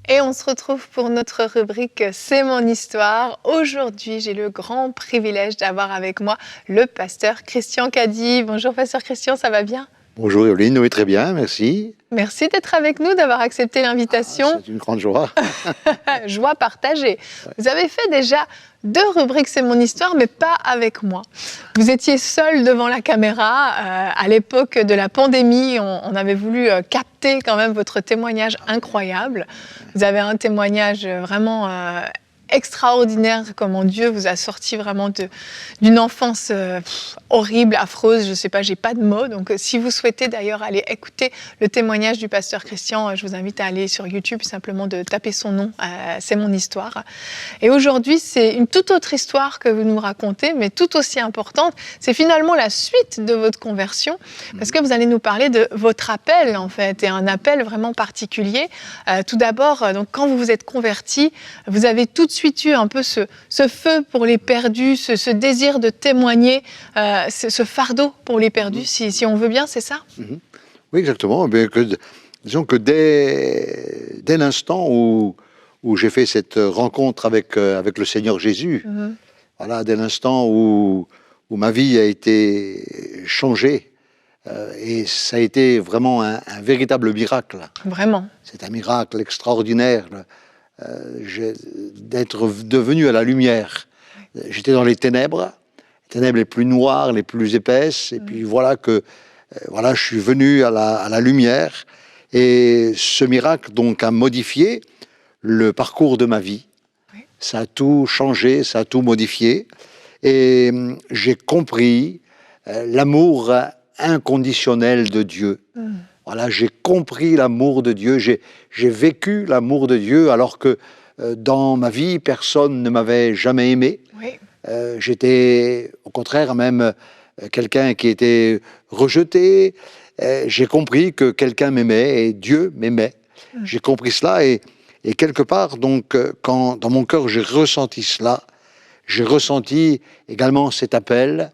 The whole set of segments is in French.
Et on se retrouve pour notre rubrique C'est mon histoire. Aujourd'hui, j'ai le grand privilège d'avoir avec moi le pasteur Christian Cady. Bonjour pasteur Christian, ça va bien? Bonjour Eoline, oui très bien, merci. Merci d'être avec nous, d'avoir accepté l'invitation. C'est une grande joie. Joie partagée. Ouais. Vous avez fait déjà 2 rubriques C'est mon histoire, mais pas avec moi. Vous étiez seul devant la caméra. À l'époque de la pandémie, on avait voulu capter quand même votre témoignage incroyable. Vous avez un témoignage vraiment extraordinaire, comment Dieu vous a sorti vraiment d'une enfance horrible, affreuse, je ne sais pas, j'ai pas de mots. Donc si vous souhaitez d'ailleurs aller écouter le témoignage du pasteur Christian, je vous invite à aller sur YouTube, simplement de taper son nom, c'est mon histoire. Et aujourd'hui, c'est une toute autre histoire que vous nous racontez, mais tout aussi importante. C'est finalement la suite de votre conversion, parce que vous allez nous parler de votre appel, en fait, et un appel vraiment particulier. Tout d'abord, donc, quand vous vous êtes converti, vous avez tout de suite eu un peu ce feu pour les perdus, ce désir de témoigner, ce fardeau pour les perdus, si on veut bien, c'est ça? Oui, exactement. Mais disons que dès l'instant où j'ai fait cette rencontre avec le Seigneur Jésus, voilà, dès l'instant où ma vie a été changée, et ça a été vraiment un véritable miracle. Vraiment. C'est un miracle extraordinaire d'être devenu à la lumière. J'étais dans les ténèbres les plus noires, les plus épaisses, et puis voilà que je suis venu à la lumière, et ce miracle donc a modifié le parcours de ma vie. Oui. Ça a tout changé, ça a tout modifié, et j'ai compris l'amour inconditionnel de Dieu. Voilà, j'ai compris l'amour de Dieu, j'ai vécu l'amour de Dieu, alors que dans ma vie, personne ne m'avait jamais aimé. Oui. J'étais, au contraire, même quelqu'un qui était rejeté. J'ai compris que quelqu'un m'aimait et Dieu m'aimait. J'ai compris cela, et quelque part, donc, quand dans mon cœur j'ai ressenti cela, j'ai ressenti également cet appel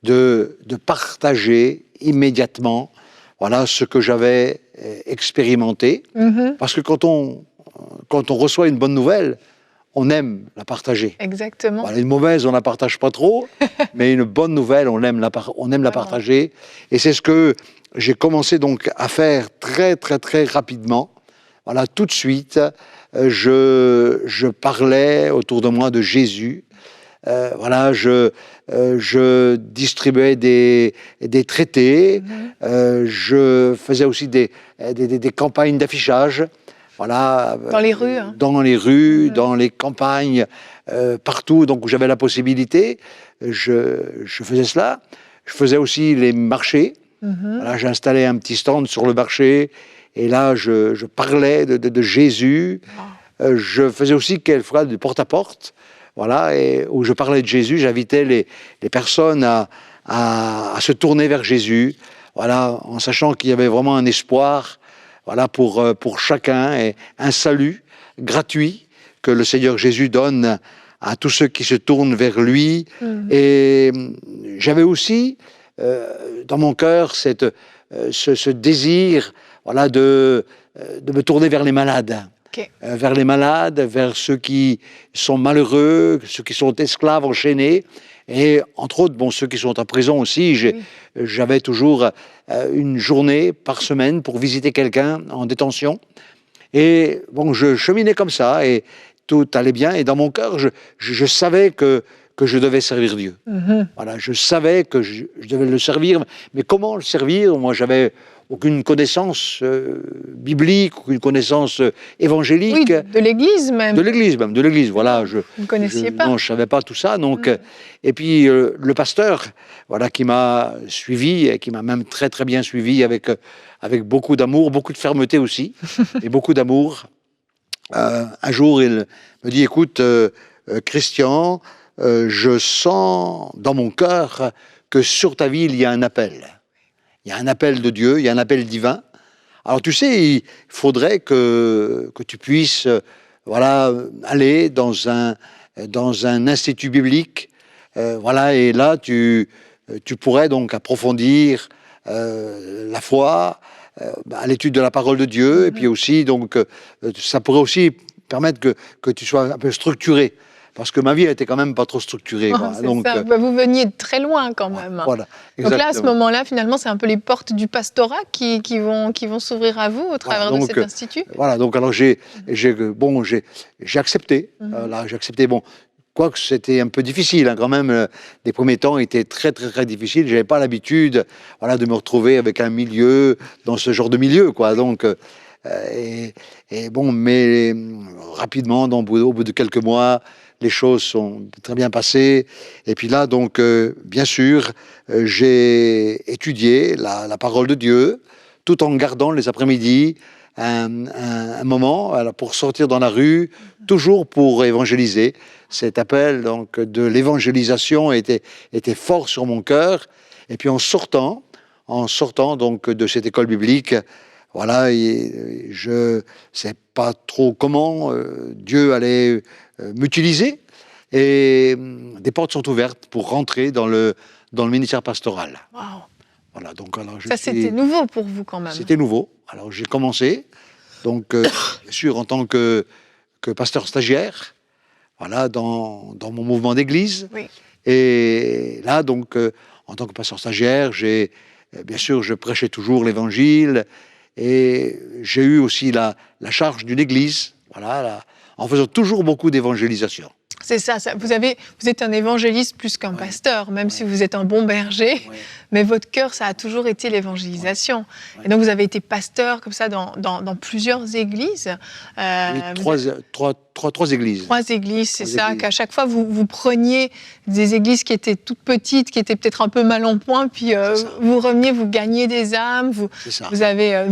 de partager immédiatement, voilà, ce que j'avais expérimenté. Parce que quand on reçoit une bonne nouvelle, on aime la partager. Exactement. Voilà, une mauvaise, on ne la partage pas trop, mais une bonne nouvelle, on aime la partager. Et c'est ce que j'ai commencé donc à faire très, très, très rapidement. Voilà, tout de suite, je parlais autour de moi de Jésus. Voilà, je distribuais des traités, je faisais aussi des campagnes d'affichage. Voilà, dans les rues. Hein. Dans les rues, dans les campagnes, partout donc où j'avais la possibilité, je faisais cela. Je faisais aussi les marchés. Voilà, j'installais un petit stand sur le marché, et là je parlais de Jésus. Je faisais aussi quelquefois du porte-à-porte. Voilà, et où je parlais de Jésus, j'invitais les personnes à se tourner vers Jésus, voilà, en sachant qu'il y avait vraiment un espoir, voilà, pour chacun, et un salut gratuit que le Seigneur Jésus donne à tous ceux qui se tournent vers lui. Et j'avais aussi dans mon cœur ce désir, voilà, de me tourner vers les malades. Okay. Vers les malades, vers ceux qui sont malheureux, ceux qui sont esclaves, enchaînés, et entre autres, bon, ceux qui sont en prison aussi. J'avais toujours une journée par semaine pour visiter quelqu'un en détention, et bon, je cheminais comme ça, et tout allait bien, et dans mon cœur, je savais que je devais servir Dieu. Voilà, je savais que je devais le servir, mais comment le servir? Moi, j'avais aucune connaissance biblique, aucune connaissance évangélique. Oui, de l'Église même. De l'Église, voilà. Vous ne connaissiez pas. Non, je ne savais pas tout ça. Donc, et puis, le pasteur, voilà, qui m'a suivi, et qui m'a même très, très bien suivi, avec beaucoup d'amour, beaucoup de fermeté aussi, et beaucoup d'amour. Un jour, il me dit, écoute, Christian, je sens dans mon cœur que sur ta vie, il y a un appel. Il y a un appel de Dieu, il y a un appel divin. Alors tu sais, il faudrait que tu puisses voilà, aller dans un institut biblique. Voilà, et là, tu pourrais donc approfondir la foi, à l'étude de la parole de Dieu, et puis aussi, donc, ça pourrait aussi permettre que tu sois un peu structuré. Parce que ma vie était quand même pas trop structurée. Quoi. C'est Donc, ça. Vous veniez de très loin quand même. Voilà, donc là, à ce moment-là, finalement, c'est un peu les portes du pastorat qui vont s'ouvrir à vous au travers de cet institut. Voilà, donc alors j'ai accepté. Là, j'ai accepté. Bon, quoique c'était un peu difficile, hein, quand même. Les premiers temps étaient très, très, très difficiles. J'avais pas l'habitude, voilà, de me retrouver avec un milieu, dans ce genre de milieu, quoi. Donc, et bon, mais rapidement, au bout de quelques mois, les choses sont très bien passées. Et puis là, donc, bien sûr, j'ai étudié la parole de Dieu, tout en gardant les après-midi un moment pour sortir dans la rue, toujours pour évangéliser. Cet appel donc, de l'évangélisation était fort sur mon cœur. Et puis en sortant donc, de cette école biblique, voilà, je ne sais pas trop comment Dieu allait m'utiliser, et des portes sont ouvertes pour rentrer dans le ministère pastoral. Wow. Voilà, donc, alors, c'était nouveau pour vous quand même. C'était nouveau. Alors j'ai commencé, donc bien sûr en tant que pasteur stagiaire, voilà, dans mon mouvement d'église. Oui. Et là, donc, en tant que pasteur stagiaire, bien sûr, je prêchais toujours l'évangile, et j'ai eu aussi la charge d'une église, voilà, en faisant toujours beaucoup d'évangélisation. C'est ça, vous êtes un évangéliste plus qu'un pasteur, même si vous êtes un bon berger, mais votre cœur, ça a toujours été l'évangélisation. Et donc vous avez été pasteur comme ça dans plusieurs églises. Oui, trois églises. Trois églises, c'est ça, qu'à chaque fois vous preniez des églises qui étaient toutes petites, qui étaient peut-être un peu mal en point, puis vous reveniez, vous gagniez des âmes, vous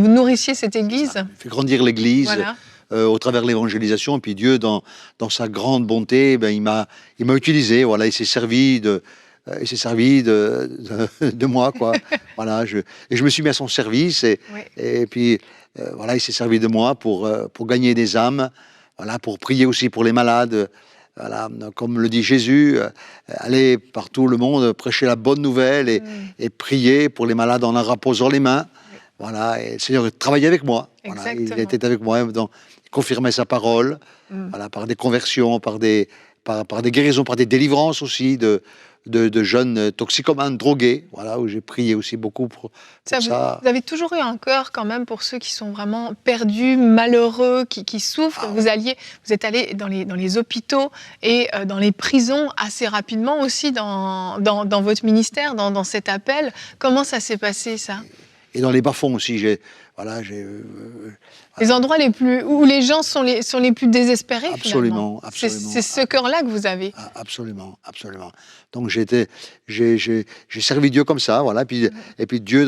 nourrissiez cette église. Fait grandir l'église. Voilà. Au travers de l'évangélisation, et puis Dieu, dans sa grande bonté, il m'a utilisé, voilà, il s'est servi de moi, quoi. Voilà, et je me suis mis à son service, et puis voilà, il s'est servi de moi pour gagner des âmes, voilà, pour prier aussi pour les malades. Voilà, comme le dit Jésus, aller par tout le monde, prêcher la bonne nouvelle et prier pour les malades en leur posant les mains. Voilà, et le Seigneur travaillait avec moi. Voilà, il était avec moi, il confirmait sa parole, voilà, par des conversions, par des guérisons, par des délivrances aussi de jeunes toxicomanes, drogués, voilà, où j'ai prié aussi beaucoup pour ça. Vous avez toujours eu un cœur quand même pour ceux qui sont vraiment perdus, malheureux, qui souffrent. Vous êtes allé dans les hôpitaux et dans les prisons assez rapidement aussi dans votre ministère, dans cet appel. Comment ça s'est passé, ça ? Et dans les bas-fonds aussi, les endroits où les gens sont les plus désespérés, absolument, finalement. Absolument. C'est ce cœur-là que vous avez. Absolument. Donc j'ai servi Dieu comme ça, voilà. Et puis Dieu,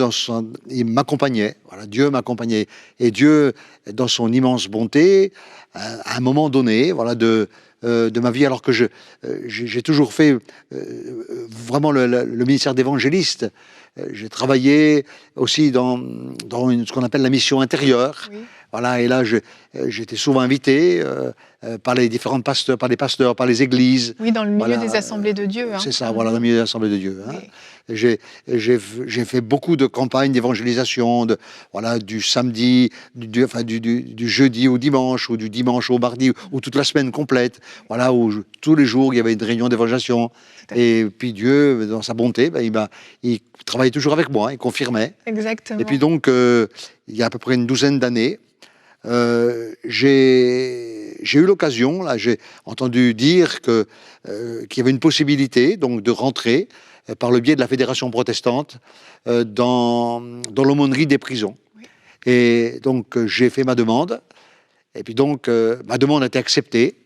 il m'accompagnait, voilà. Dieu m'accompagnait. Et Dieu, dans son immense bonté, à un moment donné, voilà, de ma vie, alors que j'ai toujours fait vraiment le ministère d'évangéliste. J'ai travaillé aussi dans ce qu'on appelle la mission intérieure. Oui. Voilà, et là, j'étais souvent invité par les différents pasteurs, par les pasteurs, par les églises. Oui, dans le milieu des assemblées de Dieu. C'est ça, voilà, dans le milieu des assemblées de Dieu. Hein. Oui. J'ai fait beaucoup de campagnes d'évangélisation, voilà, du samedi, du jeudi au dimanche, ou du dimanche au mardi, ou toute la semaine complète. Voilà, où tous les jours, il y avait une réunion d'évangélisation. Et puis Dieu, dans sa bonté, il travaillait toujours avec moi, il confirmait. Exactement. Et puis donc, il y a à peu près une douzaine d'années, j'ai eu l'occasion, là, j'ai entendu dire qu'il y avait une possibilité donc, de rentrer par le biais de la Fédération protestante dans l'aumônerie des prisons. Oui. Et donc, j'ai fait ma demande, et puis donc, ma demande a été acceptée.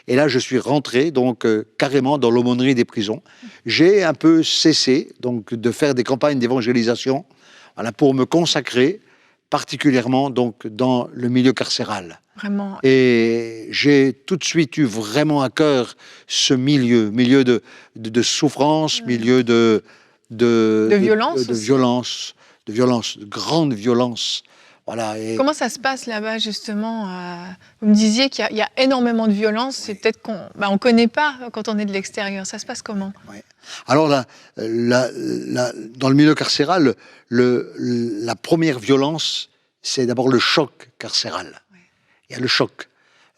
Et là, je suis rentré donc carrément dans l'aumônerie des prisons. J'ai un peu cessé donc de faire des campagnes d'évangélisation, voilà, pour me consacrer particulièrement donc dans le milieu carcéral. Vraiment. Et j'ai tout de suite eu vraiment à cœur ce milieu de souffrance, milieu de violence, de grande violence. Voilà, Comment ça se passe là-bas, justement Vous me disiez qu'il y a énormément de violence, c'est peut-être qu'on ne connaît pas quand on est de l'extérieur. Ça se passe comment ? Oui. Alors, dans le milieu carcéral, la première violence, c'est d'abord le choc carcéral. Il y a le choc.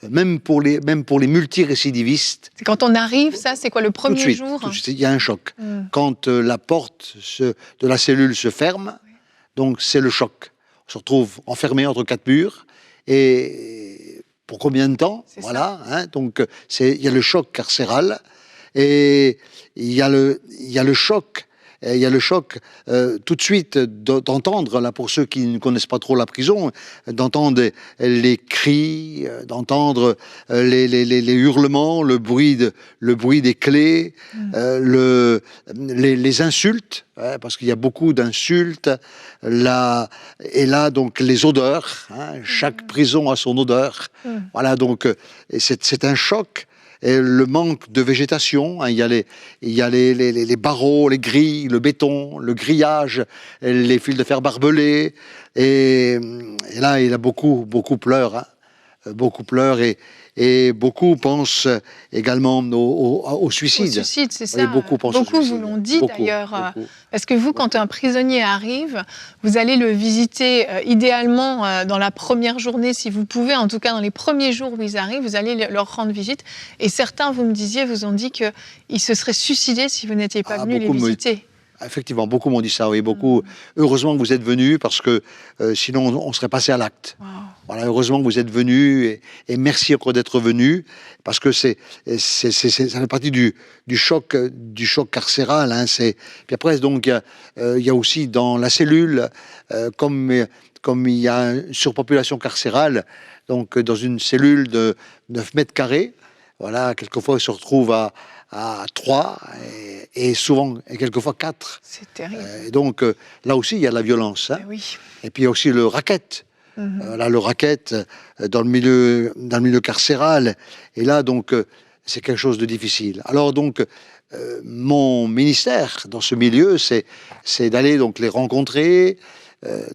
Même pour les multirécidivistes. C'est quand on arrive, ça, c'est quoi, le premier jour? Tout de suite, il y a un choc. Quand la porte de la cellule se ferme, donc c'est le choc. On se retrouve enfermé entre 4 murs, et pour combien de temps? Voilà. Hein, donc il y a le choc carcéral, et il y a le choc. Il y a le choc tout de suite d'entendre, là pour ceux qui ne connaissent pas trop la prison, d'entendre les cris, d'entendre les hurlements, le bruit des clés, les insultes, parce qu'il y a beaucoup d'insultes, et là donc les odeurs, hein, chaque prison a son odeur, voilà, donc c'est un choc. Et le manque de végétation, hein, il y a les barreaux, les grilles, le béton, le grillage, les fils de fer barbelés, et là, il y a beaucoup pleurent, hein, beaucoup pleurent, et beaucoup pensent également au suicide. Au suicide, c'est ça. Oui, beaucoup pensent au suicide. Vous l'ont dit d'ailleurs. Parce que vous, quand un prisonnier arrive, vous allez le visiter idéalement dans la première journée, si vous pouvez, en tout cas dans les premiers jours où ils arrivent, vous allez leur rendre visite. Et certains, vous me disiez, vous ont dit qu'ils se seraient suicidés si vous n'étiez pas venus les visiter. Effectivement, beaucoup m'ont dit ça, oui, beaucoup. Heureusement que vous êtes venus, parce que sinon on serait passé à l'acte. Wow. Voilà, heureusement que vous êtes venus, et merci encore d'être venus, parce que ça fait partie du choc carcéral. Hein, puis après, donc, il y a aussi dans la cellule, comme il y a une surpopulation carcérale, donc dans une cellule de 9 mètres carrés, voilà, quelquefois on se retrouve à 3 et souvent, et quelquefois 4. C'est terrible. Et donc là aussi, il y a de la violence. Hein. Oui. Et puis il y a aussi le racket. Là, le racket dans le milieu carcéral. Et là, donc, c'est quelque chose de difficile. Alors donc, mon ministère dans ce milieu, c'est d'aller donc les rencontrer,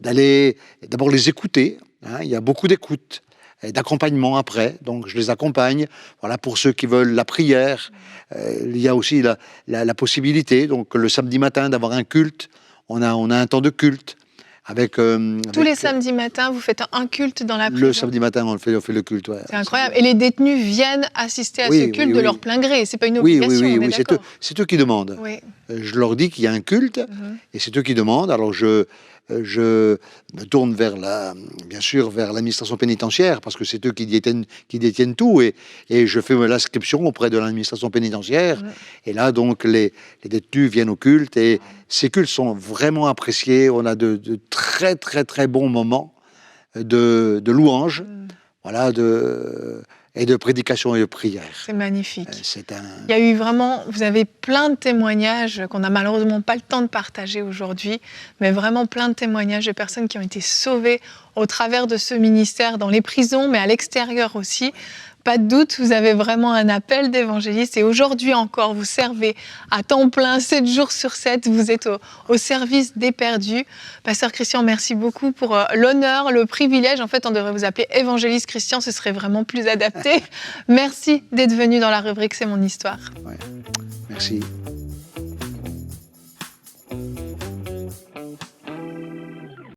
d'aller d'abord les écouter. Hein. Il y a beaucoup d'écoute. D'accompagnement après, donc je les accompagne. Voilà, pour ceux qui veulent la prière, il y a aussi la possibilité, donc le samedi matin, d'avoir un culte. On a un temps de culte tous les samedis matins, vous faites un culte dans la prison. Le samedi matin, on fait le culte. Ouais, c'est incroyable. Et les détenus viennent assister à ce culte de leur plein gré. C'est pas une obligation. Oui, c'est eux qui demandent. Oui. Je leur dis qu'il y a un culte, et c'est eux qui demandent. Alors je me tourne bien sûr vers l'administration pénitentiaire, parce que c'est eux qui détiennent tout, et je fais l'inscription auprès de l'administration pénitentiaire. Et là, donc, les détenus viennent au culte, et ces cultes sont vraiment appréciés. On a de très, très, très bons moments de louanges, voilà, et de prédication et de prière. C'est magnifique. Il y a eu vraiment, vous avez plein de témoignages qu'on n'a malheureusement pas le temps de partager aujourd'hui, mais vraiment plein de témoignages de personnes qui ont été sauvées au travers de ce ministère dans les prisons, mais à l'extérieur aussi. Pas de doute, vous avez vraiment un appel d'évangéliste, et aujourd'hui encore, vous servez à temps plein, 7 jours sur 7, vous êtes au service des perdus. Pasteur Christian, merci beaucoup pour l'honneur, le privilège. En fait, on devrait vous appeler évangéliste Christian, ce serait vraiment plus adapté. Merci d'être venu dans la rubrique C'est mon histoire. Ouais. Merci.